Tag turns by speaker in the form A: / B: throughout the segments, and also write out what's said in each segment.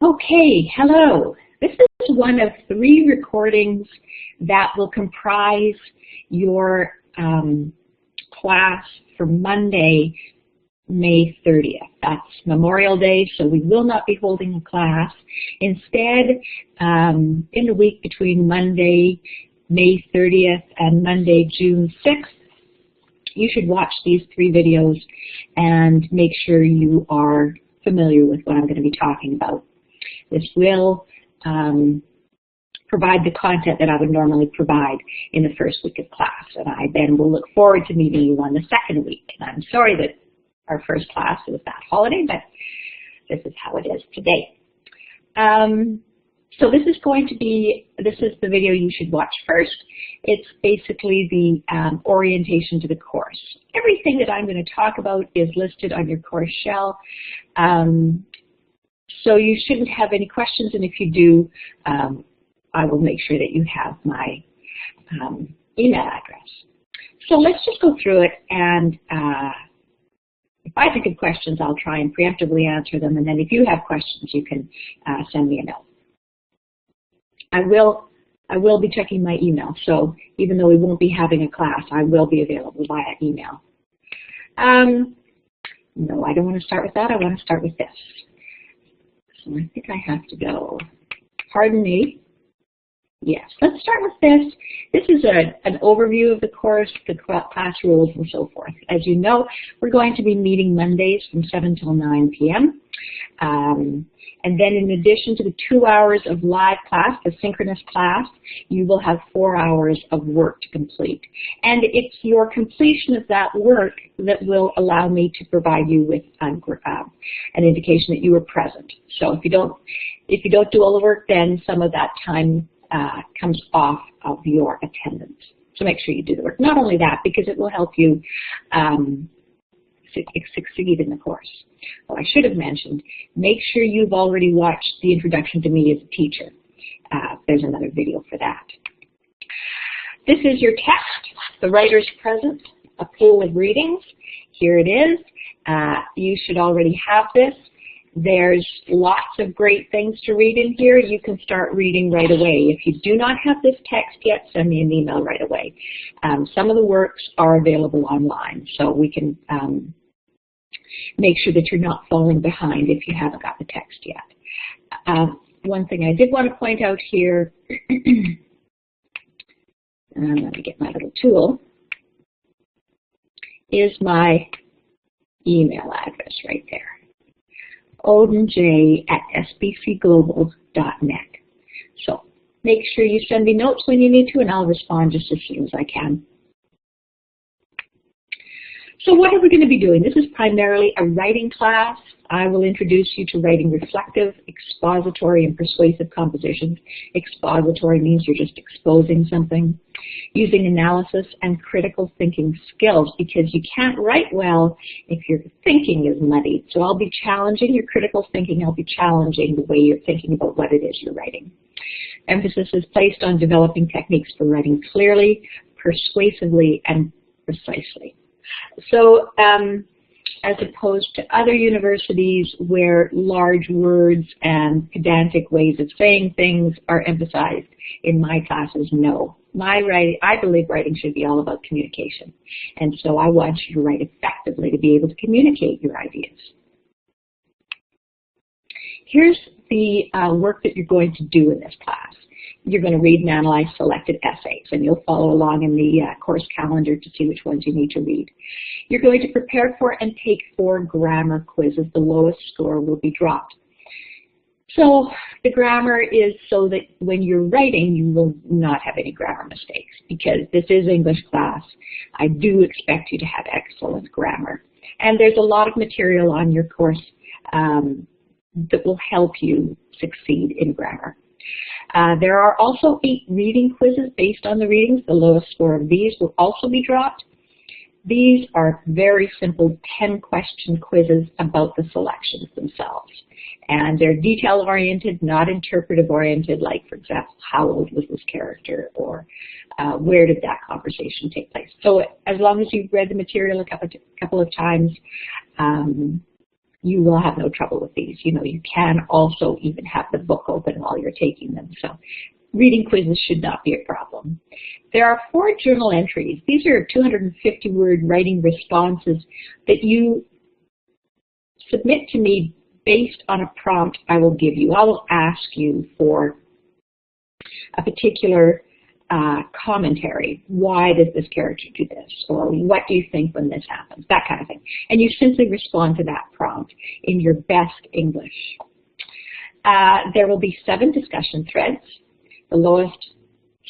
A: Okay, hello. This is one of 3 recordings that will comprise your class for Monday, May 30th. That's Memorial Day, so we will not be holding a class. Instead, in the week between Monday, May 30th and Monday, June 6th, you should watch these 3 videos and make sure you are familiar with what I'm going to be talking about. This will provide the content that I would normally provide in the first week of class, and I then will look forward to meeting you on the second week. And I'm sorry that our first class was that holiday, but this is how it is today. So this is the video you should watch first. It's basically the orientation to the course. Everything that I'm going to talk about is listed on your course shell. So you shouldn't have any questions, and if you do, I will make sure that you have my email address. So let's just go through it, and if I think of questions, I'll try and preemptively answer them, and then if you have questions, you can send me a note. I will be checking my email, so even though we won't be having a class, I will be available via email. No, I don't want to start with that. I want to start with this. So I think I have to go. Pardon me. Yes, let's start with this. This is an overview of the course, the class rules, and so forth. As you know, we're going to be meeting Mondays from 7 till 9 p.m. And then in addition to the 2 hours of live class, the synchronous class, you will have 4 hours of work to complete. And it's your completion of that work that will allow me to provide you with an indication that you were present. So if you don't do all the work, then some of that time comes off of your attendance. So make sure you do the work. Not only that, because it will help you succeed in the course. Well, I should have mentioned, make sure you've already watched the introduction to me as a teacher. There's another video for that. This is your text, the writer's present, a pool of readings. Here it is. You should already have this. There's lots of great things to read in here. You can start reading right away. If you do not have this text yet, send me an email right away. Some of the works are available online, so we can make sure that you're not falling behind if you haven't got the text yet. One thing I did want to point out here, and I'm going to get my little tool, is my email address right there. odenj@sbcglobal.net. So make sure you send me notes when you need to, and I'll respond just as soon as I can. So what are we going to be doing? This is primarily a writing class. I will introduce you to writing reflective, expository, and persuasive compositions. Expository means you're just exposing something. Using analysis and critical thinking skills, because you can't write well if your thinking is muddied. So I'll be challenging your critical thinking. I'll be challenging the way you're thinking about what it is you're writing. Emphasis is placed on developing techniques for writing clearly, persuasively, and precisely. So as opposed to other universities where large words and pedantic ways of saying things are emphasized, in my classes, no. I believe writing should be all about communication. And so I want you to write effectively to be able to communicate your ideas. Here's the work that you're going to do in this class. You're going to read and analyze selected essays, and you'll follow along in the course calendar to see which ones you need to read. You're going to prepare for and take 4 grammar quizzes. The lowest score will be dropped. So the grammar is so that when you're writing, you will not have any grammar mistakes, because this is English class. I do expect you to have excellent grammar. And there's a lot of material on your course that will help you succeed in grammar. There are also 8 reading quizzes based on the readings. The lowest score of these will also be dropped. These are very simple 10-question quizzes about the selections themselves. And they're detail-oriented, not interpretive-oriented, like, for example, how old was this character, or where did that conversation take place. So as long as you've read the material a couple of times, you will have no trouble with these. You know, you can also even have the book open while you're taking them. So reading quizzes should not be a problem. There are 4 journal entries. These are 250-word writing responses that you submit to me based on a prompt I will give you. I will ask you for a particular commentary. Why does this character do this? Or what do you think when this happens? That kind of thing. And you simply respond to that prompt in your best English. There will be 7 discussion threads. The lowest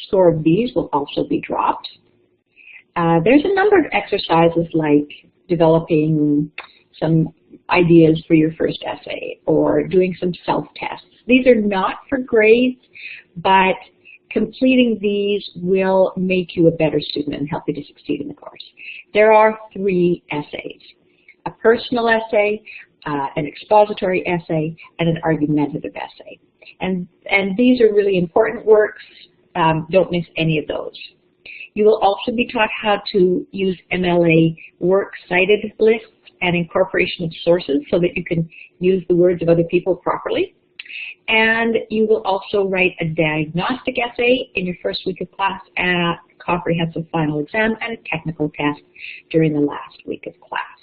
A: score of these will also be dropped. There's a number of exercises like developing some ideas for your first essay or doing some self-tests. These are not for grades, but completing these will make you a better student and help you to succeed in the course. There are 3 essays: a personal essay, an expository essay, and an argumentative essay. And these are really important works. Don't miss any of those. You will also be taught how to use MLA works cited lists and incorporation of sources so that you can use the words of other people properly. And you will also write a diagnostic essay in your first week of class, a comprehensive final exam, and a technical test during the last week of class.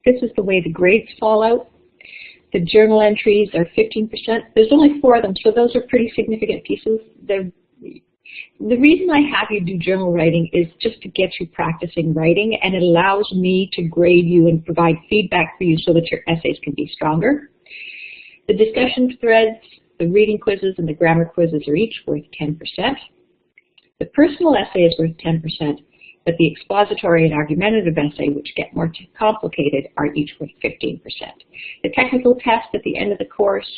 A: This is the way the grades fall out. The journal entries are 15%. There's only 4 of them, so those are pretty significant pieces. The reason I have you do journal writing is just to get you practicing writing, and it allows me to grade you and provide feedback for you so that your essays can be stronger. The discussion threads, the reading quizzes, and the grammar quizzes are each worth 10%. The personal essay is worth 10%, but the expository and argumentative essay, which get more complicated, are each worth 15%. The technical test at the end of the course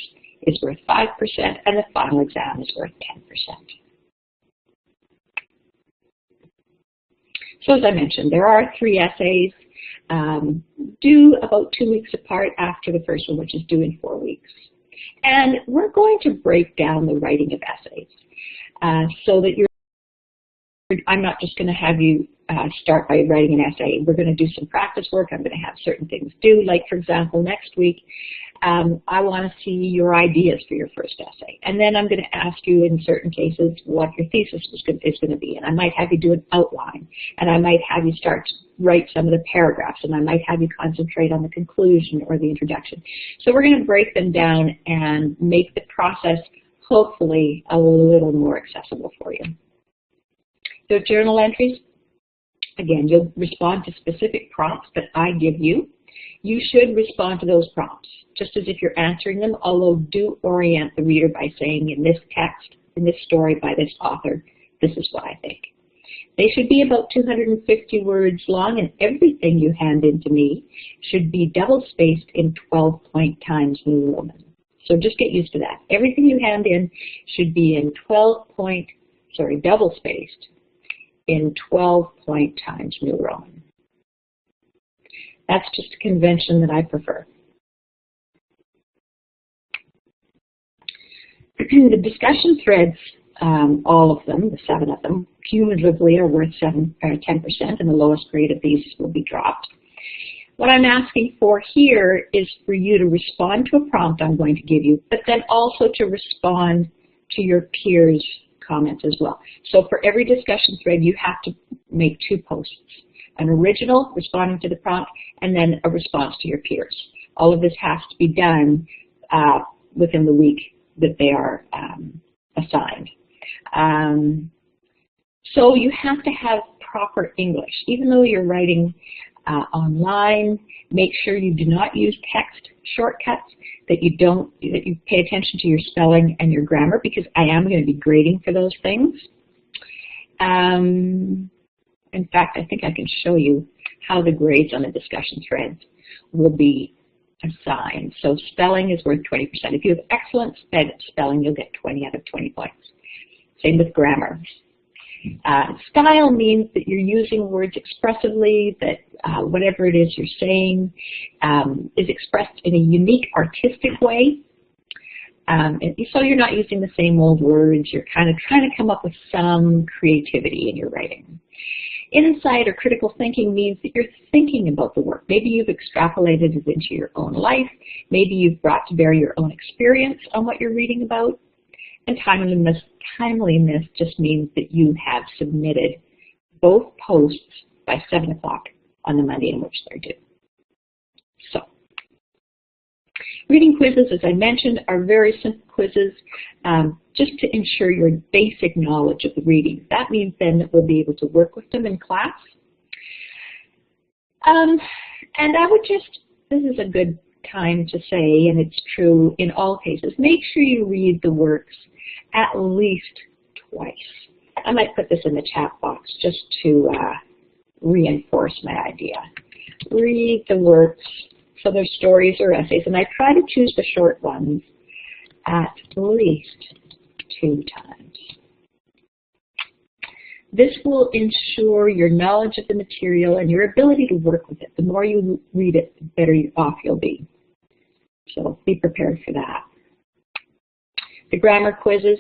A: is worth 5%, and the final exam is worth 10%. So as I mentioned, there are 3 essays due about 2 weeks apart after the first one, which is due in 4 weeks. And we're going to break down the writing of essays so that I'm not just going to have you start by writing an essay. We're going to do some practice work. I'm going to have certain things due. Like, for example, next week, I want to see your ideas for your first essay. And then I'm going to ask you in certain cases what your thesis is going to be. And I might have you do an outline. And I might have you start to write some of the paragraphs. And I might have you concentrate on the conclusion or the introduction. So we're going to break them down and make the process hopefully a little more accessible for you. So journal entries, again, you'll respond to specific prompts that I give you. You should respond to those prompts, just as if you're answering them, although do orient the reader by saying, in this text, in this story by this author, this is what I think. They should be about 250 words long, and everything you hand in to me should be double-spaced in 12-point Times New Roman. So just get used to that. Everything you hand in should be in double-spaced in 12-point Times New Roman. That's just a convention that I prefer. The discussion threads, all of them, the 7 of them, cumulatively are worth 10%, and the lowest grade of these will be dropped. What I'm asking for here is for you to respond to a prompt I'm going to give you, but then also to respond to your peers' comments as well. So for every discussion thread, you have to make 2 posts. An original, responding to the prompt, and then a response to your peers. All of this has to be done within the week that they are assigned. So you have to have proper English. Even though you're writing online, make sure you do not use text shortcuts, that you pay attention to your spelling and your grammar, because I am going to be grading for those things. In fact, I think I can show you how the grades on the discussion threads will be assigned. So spelling is worth 20%. If you have excellent spelling, you'll get 20 out of 20 points. Same with grammar. Style means that you're using words expressively, that whatever it is you're saying is expressed in a unique, artistic way. And so you're not using the same old words. You're kind of trying to come up with some creativity in your writing. Insight or critical thinking means that you're thinking about the work. Maybe you've extrapolated it into your own life. Maybe you've brought to bear your own experience on what you're reading about. And timeliness just means that you have submitted both posts by 7 o'clock on the Monday in which they're due. So, reading quizzes, as I mentioned, are very simple quizzes just to ensure your basic knowledge of the reading. That means then that we'll be able to work with them in class. And I would just, this is a good time to say, and it's true in all cases, make sure you read the works at least twice. I might put this in the chat box just to reinforce my idea. Read the works, so they're stories or essays, and I try to choose the short ones at least 2 times. This will ensure your knowledge of the material and your ability to work with it. The more you read it, the better off you'll be. So be prepared for that. The grammar quizzes.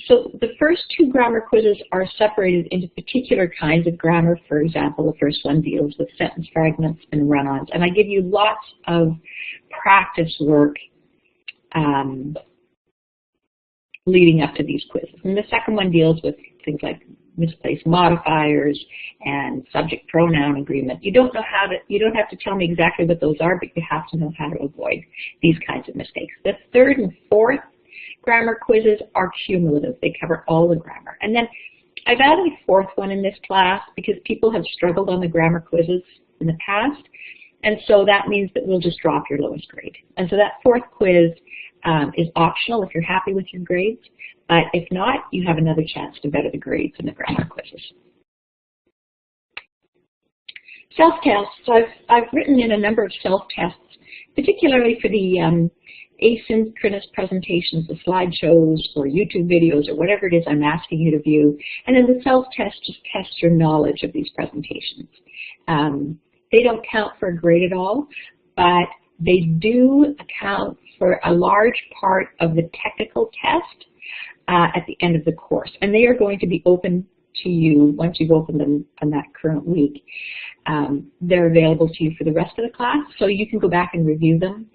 A: So the first 2 grammar quizzes are separated into particular kinds of grammar. For example, the first one deals with sentence fragments and run-ons. And I give you lots of practice work leading up to these quizzes. And the second one deals with things like misplaced modifiers and subject pronoun agreement. You don't have to tell me exactly what those are, but you have to know how to avoid these kinds of mistakes. The third and fourth grammar quizzes are cumulative. They cover all the grammar. And then I've added a fourth one in this class because people have struggled on the grammar quizzes in the past. And so that means that we'll just drop your lowest grade. And so that fourth quiz is optional if you're happy with your grades. But if not, you have another chance to better the grades in the grammar quizzes. Self-tests. I've written in a number of self-tests, particularly for the asynchronous presentations, the slideshows or YouTube videos or whatever it is I'm asking you to view. And then the self-test just tests your knowledge of these presentations. They don't count for a grade at all, but they do account for a large part of the technical test at the end of the course. And they are going to be open to you once you've opened them on that current week. They're available to you for the rest of the class, so you can go back and review them.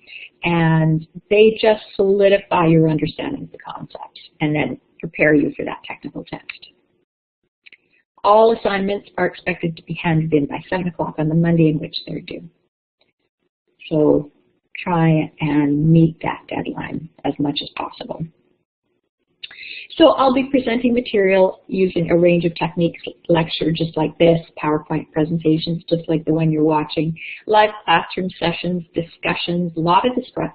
A: And they just solidify your understanding of the concepts and then prepare you for that technical test. All assignments are expected to be handed in by 7 o'clock on the Monday in which they're due. So try and meet that deadline as much as possible. So I'll be presenting material using a range of techniques, lecture just like this, PowerPoint presentations just like the one you're watching, live classroom sessions, discussions, a lot of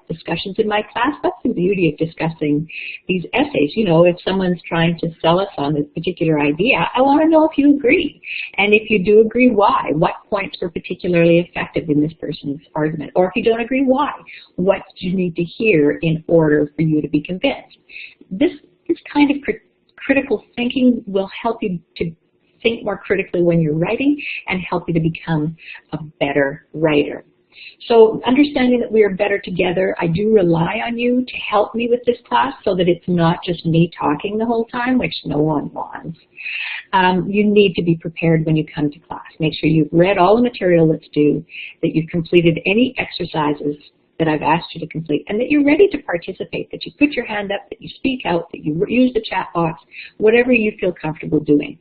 A: discussions in my class. That's the beauty of discussing these essays. You know, if someone's trying to sell us on a particular idea, I want to know if you agree. And if you do agree, why? What points were particularly effective in this person's argument? Or if you don't agree, why? What do you need to hear in order for you to be convinced? This kind of critical thinking will help you to think more critically when you're writing and help you to become a better writer. So understanding that we are better together, I do rely on you to help me with this class so that it's not just me talking the whole time, which no one wants. You need to be prepared when you come to class. Make sure you've read all the material that's due, that you've completed any exercises that I've asked you to complete, and that you're ready to participate, that you put your hand up, that you speak out, that you use the chat box, whatever you feel comfortable doing.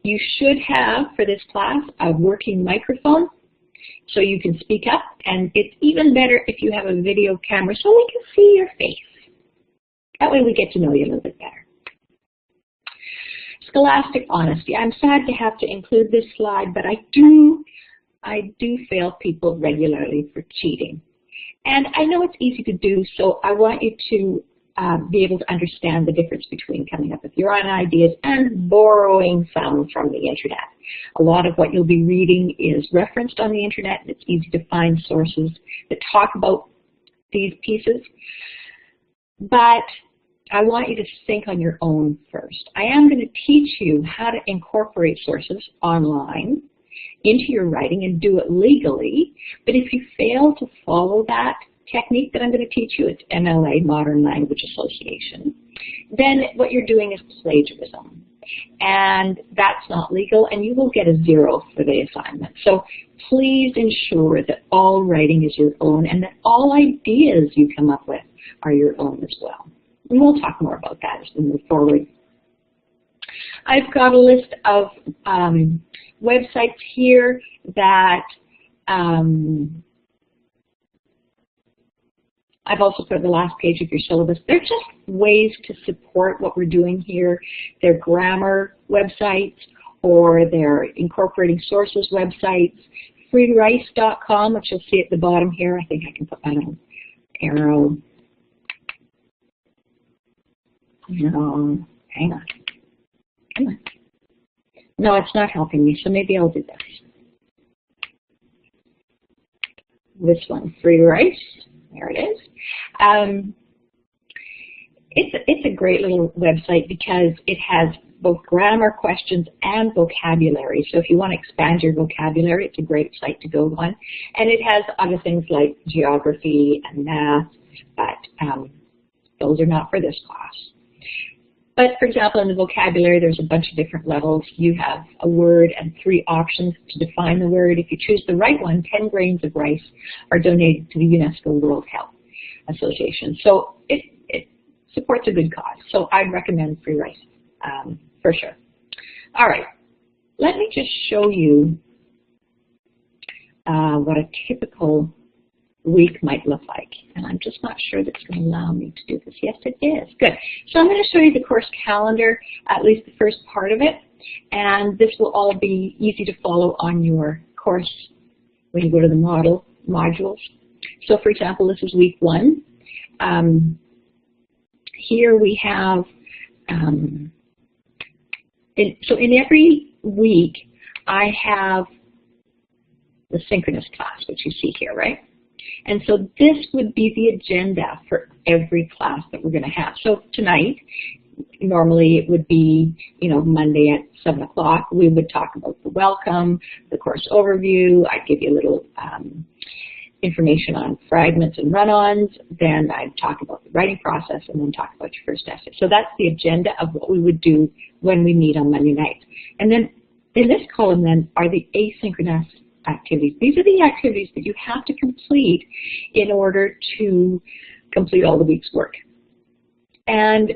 A: You should have, for this class, a working microphone so you can speak up, and it's even better if you have a video camera so we can see your face. That way we get to know you a little bit better. Scholastic honesty. I'm sad to have to include this slide, but I do fail people regularly for cheating. And I know it's easy to do, so I want you to be able to understand the difference between coming up with your own ideas and borrowing some from the internet. A lot of what you'll be reading is referenced on the internet, and it's easy to find sources that talk about these pieces. But I want you to think on your own first. I am going to teach you how to incorporate sources online into your writing and do it legally, but if you fail to follow that, technique that I'm going to teach you, it's MLA, Modern Language Association, then what you're doing is plagiarism. And that's not legal, and you will get a 0 for the assignment. So please ensure that all writing is your own and that all ideas you come up with are your own as well. And we'll talk more about that as we move forward. I've got a list of websites here that I've also put the last page of your syllabus. They're just ways to support what we're doing here. They're grammar websites, or they're incorporating sources websites. Freerice.com, which you'll see at the bottom here. I think I can put that on arrow. No, hang on. Come on. No, it's not helping me, so maybe I'll do this. This one, Freerice. There it is. It's a great little website because it has both grammar questions and vocabulary. So if you want to expand your vocabulary, it's a great site to go on. And it has other things like geography and math, but those are not for this class. But for example, in the vocabulary, there's a bunch of different levels. You have a word and 3 options to define the word. If you choose the right one, 10 grains of rice are donated to the UNESCO World Health Association. So it supports a good cause. So I'd recommend Freerice for sure. All right, let me just show you what a typical week might look like. And I'm just not sure that's going to allow me to do this. Yes, it is. Good. So I'm going to show you the course calendar, at least the first part of it. And this will all be easy to follow on your course when you go to the modules. So for example, this is week 1. Here we have, so in every week, I have the synchronous class, which you see here, right? And so this would be the agenda for every class that we're going to have. So tonight, normally it would be, Monday at 7 o'clock, we would talk about the welcome, the course overview. I'd give you a little information on fragments and run-ons. Then I'd talk about the writing process and then talk about your first essay. So that's the agenda of what we would do when we meet on Monday nights. And then in this column then are the asynchronous activities. These are the activities that you have to complete in order to complete all the week's work. And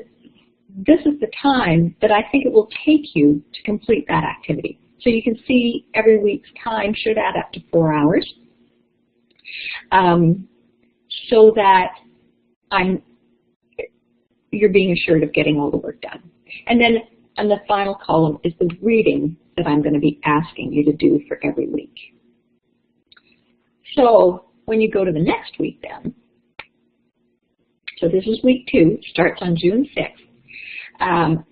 A: this is the time that I think it will take you to complete that activity. So you can see every week's time should add up to 4 hours, so that you're being assured of getting all the work done. And then on the final column is the reading that I'm going to be asking you to do for every week. So when you go to the next week then, so this is week 2, starts on June 6th.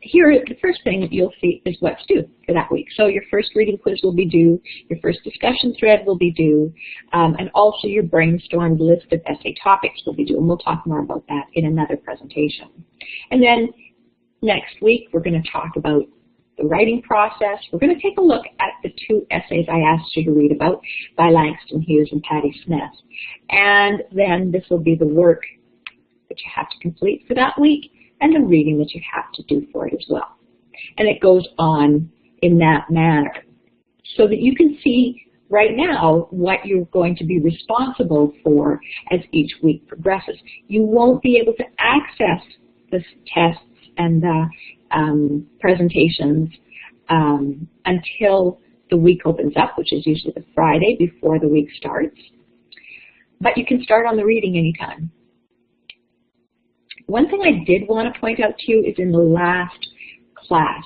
A: Here, the first thing that you'll see is what's due for that week. So your first reading quiz will be due, your first discussion thread will be due, and also your brainstormed list of essay topics will be due, and we'll talk more about that in another presentation. And then next week, we're going to talk about the writing process. We're going to take a look at the 2 essays I asked you to read about by Langston Hughes and Patty Smith. And then this will be the work that you have to complete for that week and the reading that you have to do for it as well. And it goes on in that manner so that you can see right now what you're going to be responsible for as each week progresses. You won't be able to access the tests and the presentations until the week opens up, which is usually the Friday before the week starts. But you can start on the reading anytime. One thing I did want to point out to you is in the last class.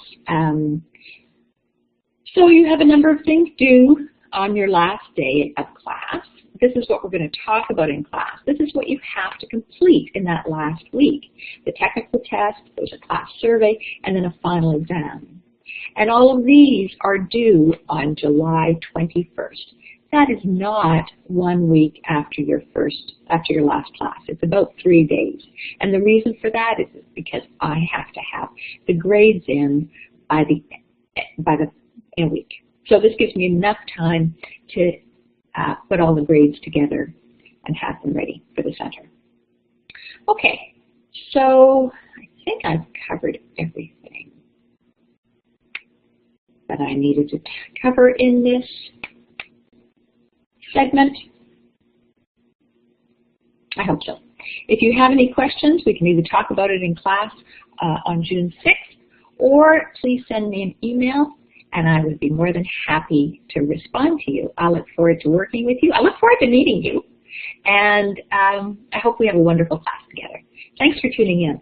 A: So you have a number of things due on your last day of class. This is what we're going to talk about in class. This is what you have to complete in that last week. The technical test, there's a class survey, and then a final exam. And all of these are due on July 21st. That is not 1 week after your last class. It's about 3 days. And the reason for that is because I have to have the grades in in a week. So this gives me enough time to put all the grades together and have them ready for the center. Okay, so I think I've covered everything that I needed to cover in this segment. I hope so. If you have any questions, we can either talk about it in class on June 6th, or please send me an email, and I would be more than happy to respond to you. I look forward to working with you. I look forward to meeting you, and I hope we have a wonderful class together. Thanks for tuning in.